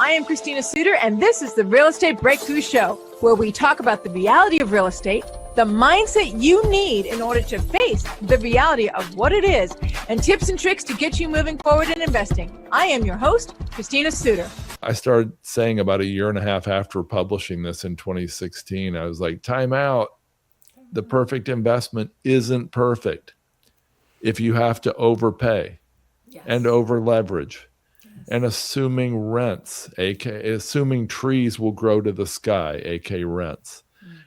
I am Christina Suter, and this is the Real Estate Breakthrough Show, where we talk about the reality of real estate, the mindset you need in order to face the reality of what it is, and tips and tricks to get you moving forward in investing. I am your host, Christina Suter. I started saying about a year and a half after publishing this in 2016, I was like, time out. The perfect investment isn't perfect if you have to overpay and over leverage. And assuming rents, aka assuming trees will grow to the sky, aka rents.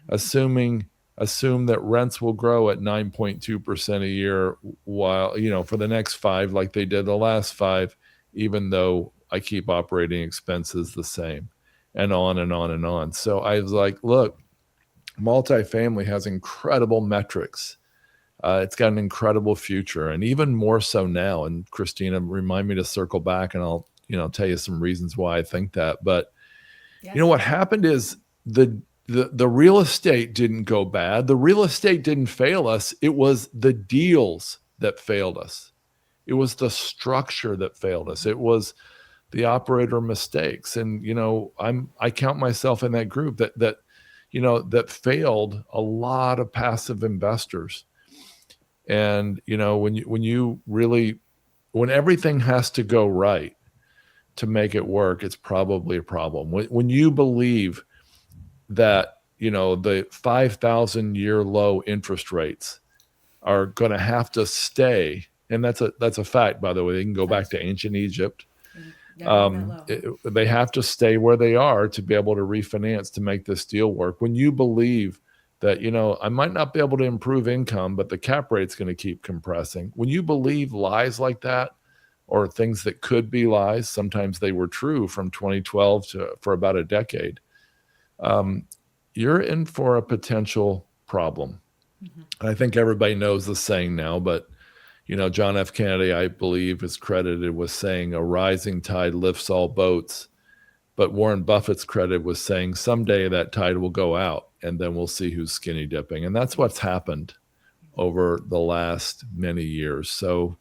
Assume that rents will grow at 9.2% a year while, for the next 5, like they did the last 5, even though I keep operating expenses the same, and on and on and on. So I was like, look, multifamily has incredible metrics. It's got an incredible future, and even more so now. And Christina, remind me to circle back, and I'll tell you some reasons why I think that. But what happened is the real estate didn't go bad. The real estate didn't fail us. It was the deals that failed us. It was the structure that failed us. It was the operator mistakes. And I count myself in that group that failed a lot of passive investors. And when everything has to go right to make it work, it's probably a problem. When you believe that the 5,000 year low interest rates are going to have to stay, and that's a fact, by the way. They can go back to ancient Egypt. They have to stay where they are to be able to refinance to make this deal work. When you believe that I might not be able to improve income, but the cap rate's going to keep compressing. When you believe lies like that, or things that could be lies, sometimes they were true from 2012 for about a decade, you're in for a potential problem. And I think everybody knows the saying now, but John F. Kennedy, I believe, is credited with saying a rising tide lifts all boats. But Warren Buffett's credit was saying someday that tide will go out, and then we'll see who's skinny dipping. And that's what's happened over the last many years. So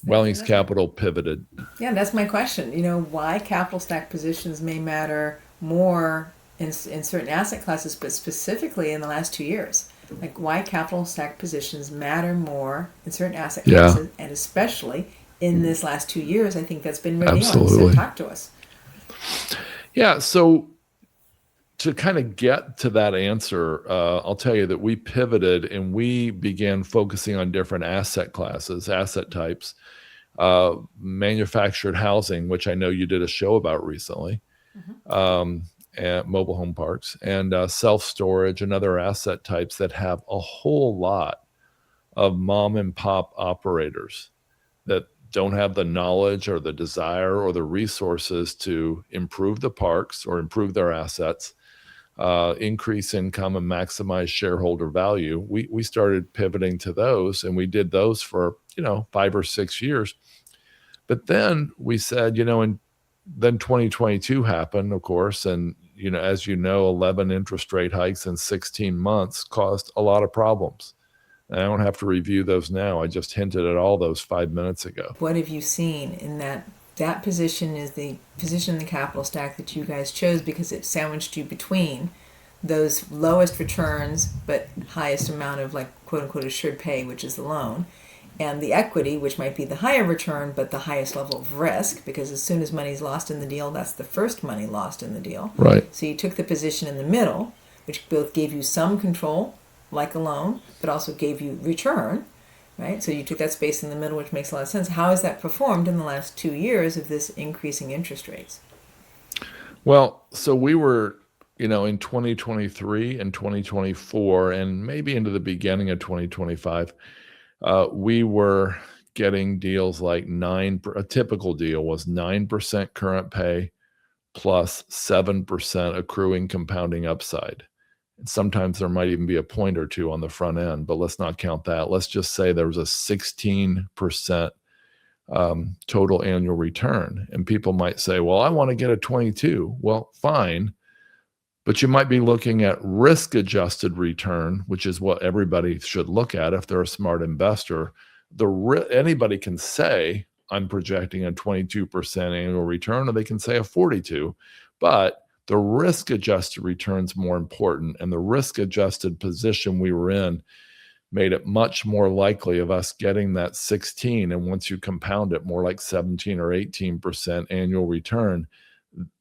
Wellings Capital pivoted. Yeah, that's my question. Why capital stack positions may matter more in certain asset classes, but specifically in the last 2 years. Like why capital stack positions matter more in certain asset classes, and especially in this last 2 years. I think that's been really Absolutely. So talk to us. Yeah, so to kind of get to that answer, I'll tell you that we pivoted and we began focusing on different asset classes, asset types, manufactured housing, which I know you did a show about recently, and mobile home parks, and self-storage and other asset types that have a whole lot of mom and pop operators that don't have the knowledge or the desire or the resources to improve the parks or improve their assets, increase income and maximize shareholder value. We started pivoting to those, and we did those for 5 or 6 years. But then we said, and then 2022 happened, of course, and as 11 interest rate hikes in 16 months caused a lot of problems. And I don't have to review those now. I just hinted at all those 5 minutes ago. What have you seen in that position is the position in the capital stack that you guys chose because it sandwiched you between those lowest returns but highest amount of quote unquote assured pay, which is the loan, and the equity, which might be the higher return but the highest level of risk, because as soon as money's lost in the deal, that's the first money lost in the deal. Right. So you took the position in the middle, which both gave you some control, like a loan, but also gave you return, right? So you took that space in the middle, which makes a lot of sense. How has that performed in the last 2 years of this increasing interest rates? Well, so we were, in 2023 and 2024, and maybe into the beginning of 2025, we were getting deals like a typical deal was 9% current pay plus 7% accruing compounding upside. And sometimes there might even be a point or two on the front end, but let's not count that. Let's just say there was a 16% total annual return. And people might say, well, I want to get a 22. Well, fine. But you might be looking at risk-adjusted return, which is what everybody should look at if they're a smart investor. Anybody can say, I'm projecting a 22% annual return, or they can say a 42. But the risk-adjusted return's more important, and the risk-adjusted position we were in made it much more likely of us getting that 16, and once you compound it, more like 17 or 18% annual return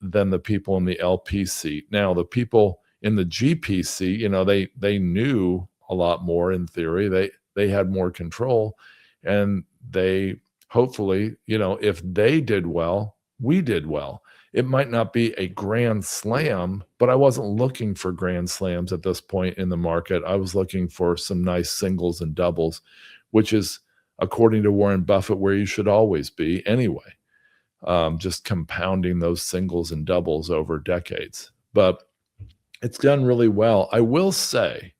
than the people in the LP seat. Now, the people in the GP seat, they knew a lot more in theory. They had more control, and they hopefully, if they did well, we did well. It might not be a grand slam, but I wasn't looking for grand slams at this point in the market. I was looking for some nice singles and doubles, which is, according to Warren Buffett, where you should always be anyway, just compounding those singles and doubles over decades. But it's done really well. I will say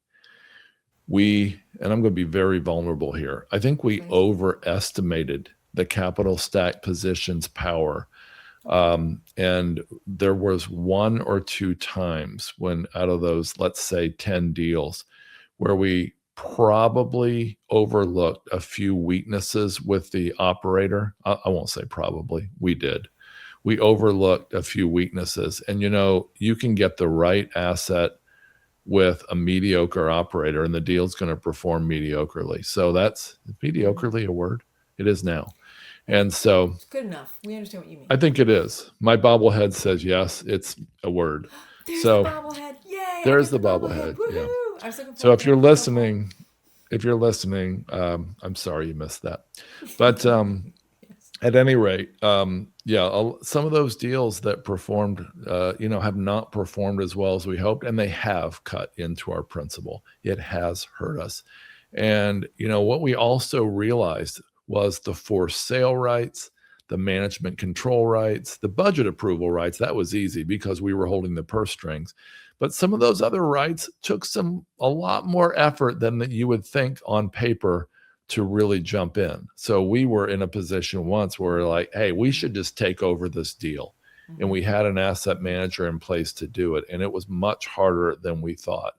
and I'm going to be very vulnerable here, I think we overestimated the capital stack position's power. And there was 1 or 2 times when out of those, let's say 10 deals, where we probably overlooked a few weaknesses with the operator. I won't say probably, we did. We overlooked a few weaknesses. And you can get the right asset with a mediocre operator, and the deal's going to perform mediocrely. So that's mediocrely a word? It is now. And so it's good enough. We understand what you mean. I think it is. My bobblehead says yes, it's a word. There's the bobblehead. Yay! There's the bobblehead. Yeah. I was looking So if you're listening, I'm sorry you missed that. But at any rate, some of those deals that performed, have not performed as well as we hoped, and they have cut into our principal. It has hurt us. And, what we also realized was the for sale rights, the management control rights, the budget approval rights. That was easy because we were holding the purse strings. But some of those other rights took a lot more effort than that you would think on paper to really jump in. So we were in a position once where we're like, hey, we should just take over this deal. Mm-hmm. And we had an asset manager in place to do it. And it was much harder than we thought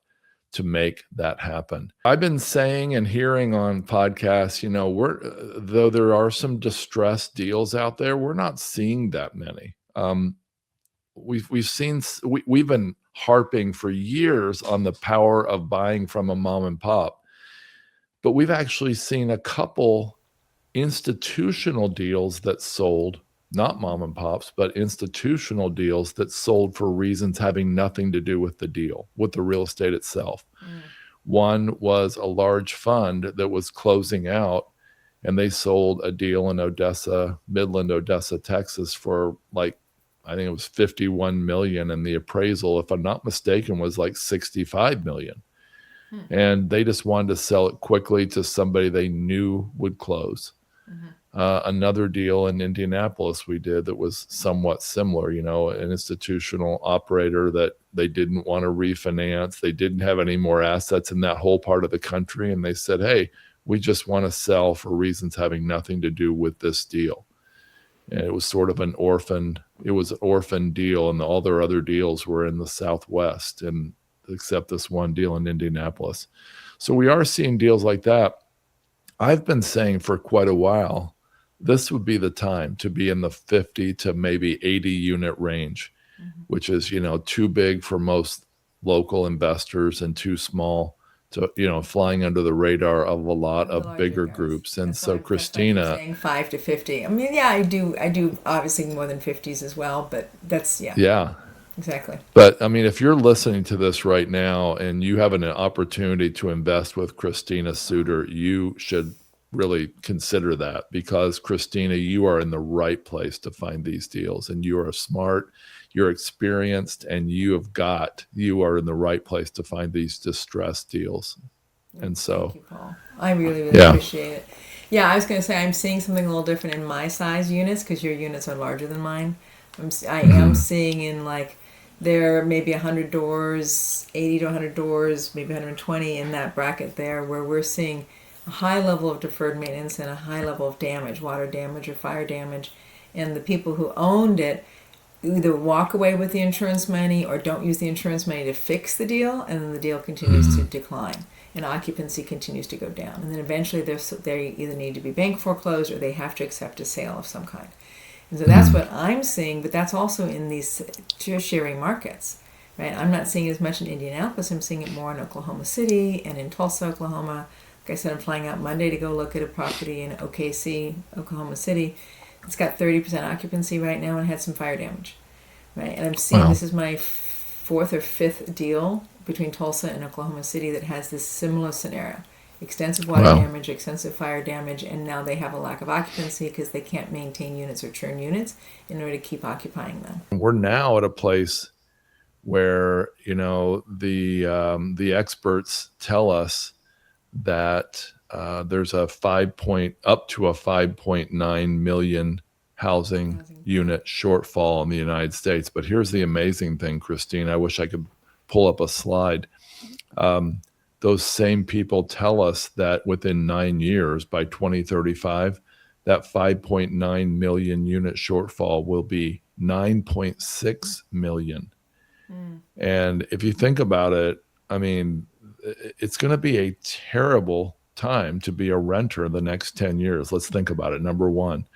to make that happen. I've been saying and hearing on podcasts, though there are some distressed deals out there, we're not seeing that many. We've been harping for years on the power of buying from a mom and pop, but we've actually seen a couple institutional deals that sold, not mom and pops, but institutional deals that sold for reasons having nothing to do with the deal, with the real estate itself. Mm. One was a large fund that was closing out, and they sold a deal in Midland, Odessa, Texas for I think it was $51 million, and the appraisal, if I'm not mistaken, was like $65 million. And they just wanted to sell it quickly to somebody they knew would close. Mm-hmm. Another deal in Indianapolis we did that was somewhat similar, an institutional operator that they didn't want to refinance. They didn't have any more assets in that whole part of the country. And they said, hey, we just want to sell for reasons having nothing to do with this deal. And it was sort of an orphan deal, and all their other deals were in the Southwest, and except this one deal in Indianapolis. So we are seeing deals like that. I've been saying for quite a while, this would be the time to be in the 50 to maybe 80 unit range, mm-hmm. which is, too big for most local investors and too small to, flying under the radar of a lot of bigger groups. And so Christina, saying 5 to 50. I mean, yeah, I do obviously more than 50s as well, but that's, yeah. Yeah. Exactly. But I mean, if you're listening to this right now and you have an opportunity to invest with Christina Suter, you should really consider that, because Christina, you are in the right place to find these deals, and you are smart, you're experienced, and you are in the right place to find these distressed deals. And so, thank you, Paul. I really appreciate it. Yeah, I was going to say I'm seeing something a little different in my size units, because your units are larger than mine. I am seeing in there are maybe 100 doors, 80 to 100 doors, maybe 120 in that bracket there, where we're seeing a high level of deferred maintenance and a high level of damage, water damage or fire damage. And the people who owned it either walk away with the insurance money or don't use the insurance money to fix the deal, and then the deal continues to decline. and occupancy continues to go down. And then eventually they either need to be bank foreclosed or they have to accept a sale of some kind. And so that's what I'm seeing, but that's also in these tertiary markets, right? I'm not seeing it as much in Indianapolis. I'm seeing it more in Oklahoma City and in Tulsa, Oklahoma. Like I said, I'm flying out Monday to go look at a property in OKC, Oklahoma City. It's got 30% occupancy right now and had some fire damage, right? And I'm seeing this is my fourth or fifth deal between Tulsa and Oklahoma City that has this similar scenario. Extensive water damage, extensive fire damage, and now they have a lack of occupancy because they can't maintain units or churn units in order to keep occupying them. We're now at a place where, you know, the experts tell us that there's up to a 5.9 million housing unit shortfall in the United States. But here's the amazing thing, Christine. I wish I could pull up a slide. Those same people tell us that within 9 years, by 2035, that 5.9 million unit shortfall will be 9.6 million. And if you think about it, I mean, it's going to be a terrible time to be a renter the next 10 years. Let's think about it. Number one,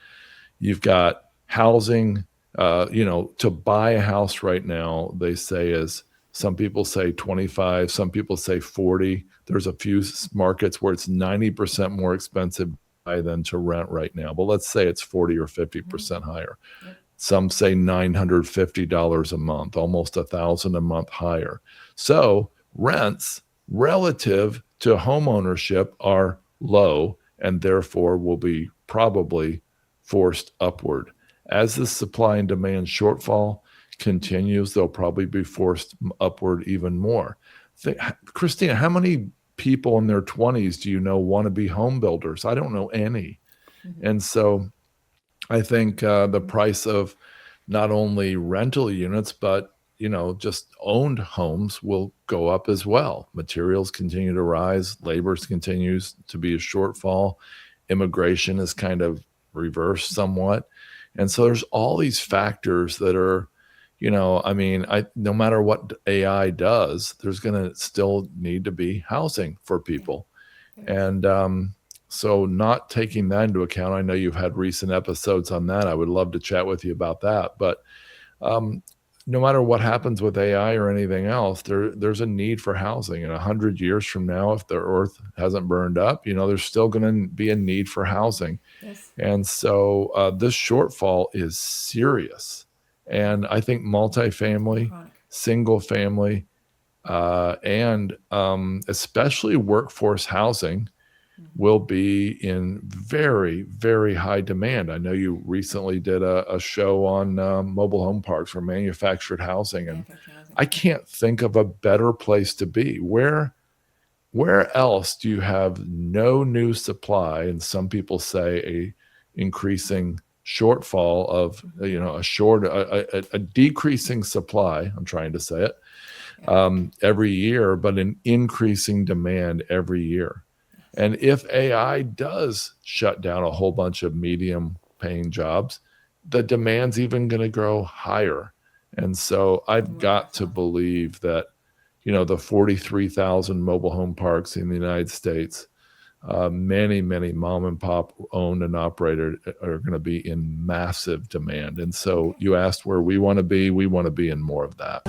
you've got housing, to buy a house right now, they say is, some people say 25, some people say 40. There's a few markets where it's 90% more expensive to buy than to rent right now. But let's say it's 40 or 50% higher. Some say $950 a month, almost $1,000 a month higher. So rents relative to home ownership are low and therefore will be probably forced upward. As the supply and demand shortfall continues, they'll probably be forced upward even more. Christina, how many people in their 20s do you know want to be home builders? I don't know any. And so I think the price of not only rental units, but just owned homes will go up as well. Materials continue to rise. Labor continues to be a shortfall. Immigration is kind of reversed somewhat. And so there's all these factors that are, no matter what AI does, there's going to still need to be housing for people. And so not taking that into account, I know you've had recent episodes on that. I would love to chat with you about that. But no matter what happens with AI or anything else, there's a need for housing. And 100 years from now, if the earth hasn't burned up, there's still going to be a need for housing. Yes. And so this shortfall is serious. And I think multifamily, single family, and especially workforce housing will be in very, very high demand. I know you recently did a show on mobile home parks or manufactured housing, and I can't think of a better place to be. Where else do you have no new supply, and some people say a increasing shortfall of a decreasing supply, I'm trying to say it, every year, but an increasing demand every year. And if AI does shut down a whole bunch of medium paying jobs, the demand's even going to grow higher. And so I've got to believe that, the 43,000 mobile home parks in the United States, many, many mom and pop owned and operated are going to be in massive demand. And so you asked where we want to be in more of that.